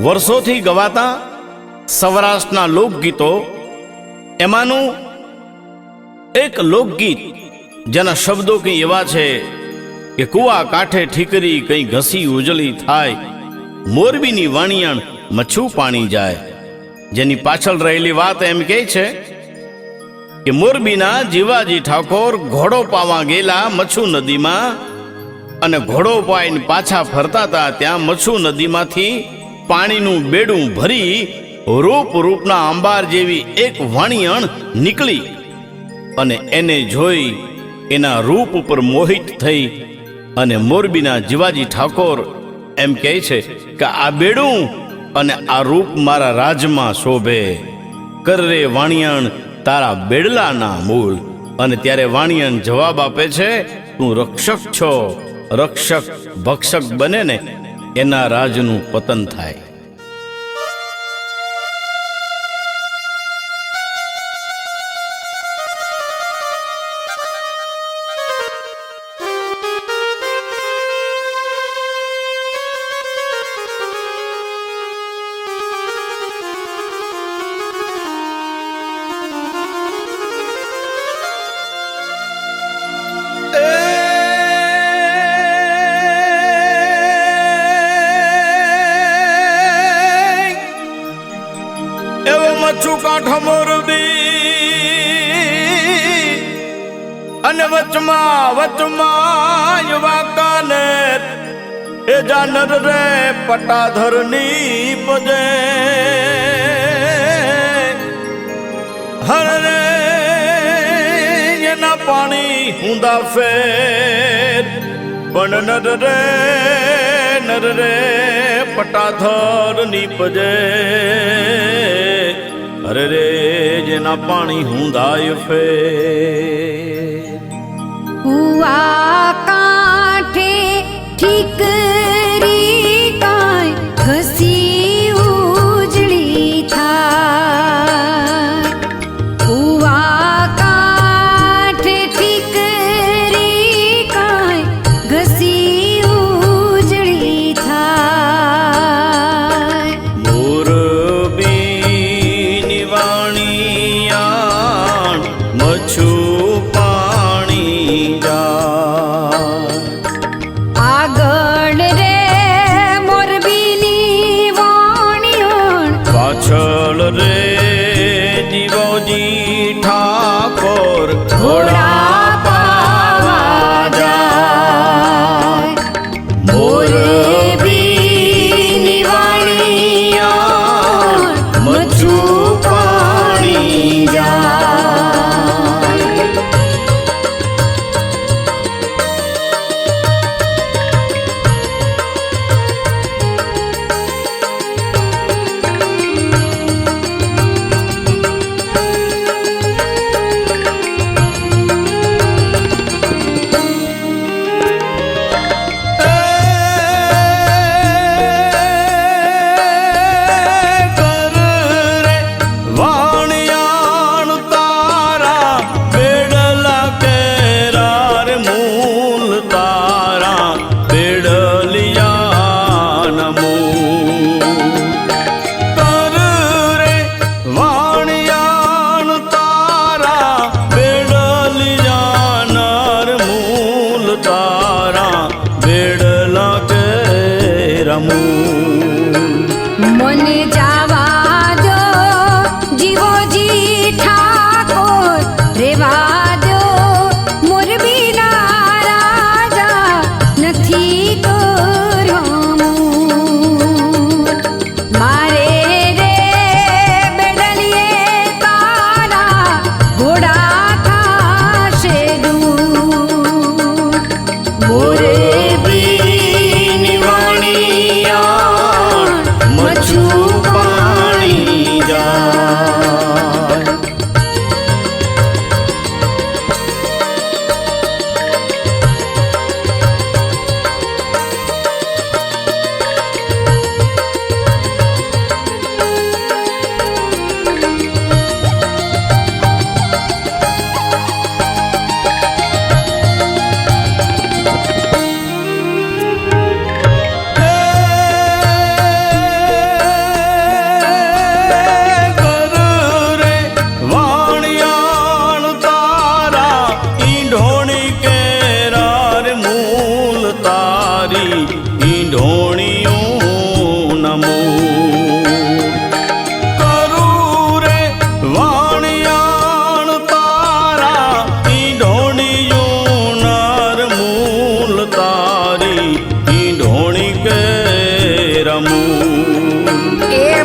વર્ષોથી ગવાતા સૌરાષ્ટ્રના લોકગીતો, એમાંનું એક લોકગીત જેના શબ્દો કંઈ એવા છે કે કુવા કાંઠે ઠીકરી કંઈ ઘસી ઉજળી થાય, મોરબીની વાણિયાણ મચ્છું પાણી જાય. જેની પાછળ રહેલી વાત એમ કહે છે કે મોરબીના જીવાજી ઠાકોર ઘોડો પાવા ગયેલા મચ્છુ નદીમાં, અને ઘોડો પાઈને પાછા ફરતા હતા. ત્યાં મચ્છુ નદીમાંથી પાણીનું બેડું ભરી રૂપના અંબાર જેવી એક વાણિયણ નીકળી, અને એને જોઈ એના રૂપ ઉપર મોહિત થઈ અને મોરબીના જીવાજી ઠાકોર એમ કહે છે કે આ બેડું અને આ રૂપ મારા રાજમાં શોભે, કર રે વાણિયણ તારા બેડલાના મૂળ. અને ત્યારે વાણિયણ જવાબ આપે છે, તું રક્ષક છો, રક્ષક ભક્ષક બને ને એના રાજનું પતન થાય. મચ્છુ કાંઠો મોરબી અને વચમાં યુવા કાને એ જાનર રે પટાધર ની પજે હર રે એના પાણી હુંદા ફેર પણ નર રે પટાધર ની પજે અરે રે જેના પાણી હુંદાય ફે. કુવા કાંઠે ઠીકરી કાંઈ ઘસી ઉજળી થાય. કુવા કાંઠે ઠીકરી કાંઈ ઘસી ઉજળી થાય. મોરબીની વાણિયાણ મચ્છું પાણી જાય. આગળ રે મોરબીની વાણિયણ, પાછળ રે જીવોજી ઠાકોર ઘોડા પાવા જાય. મોરબીની વાણિયણ મચ્છું પાણી જાય. મને જાવા દો જીવોજી ઠાકોર, રેવા દો મોરબીના રાજા નથી કરવું. મારે રે બેડલીએ તારા ઘોડા થાશે દૂર. મોરબીની વાણિયાણ મચ્છું મૂળ એ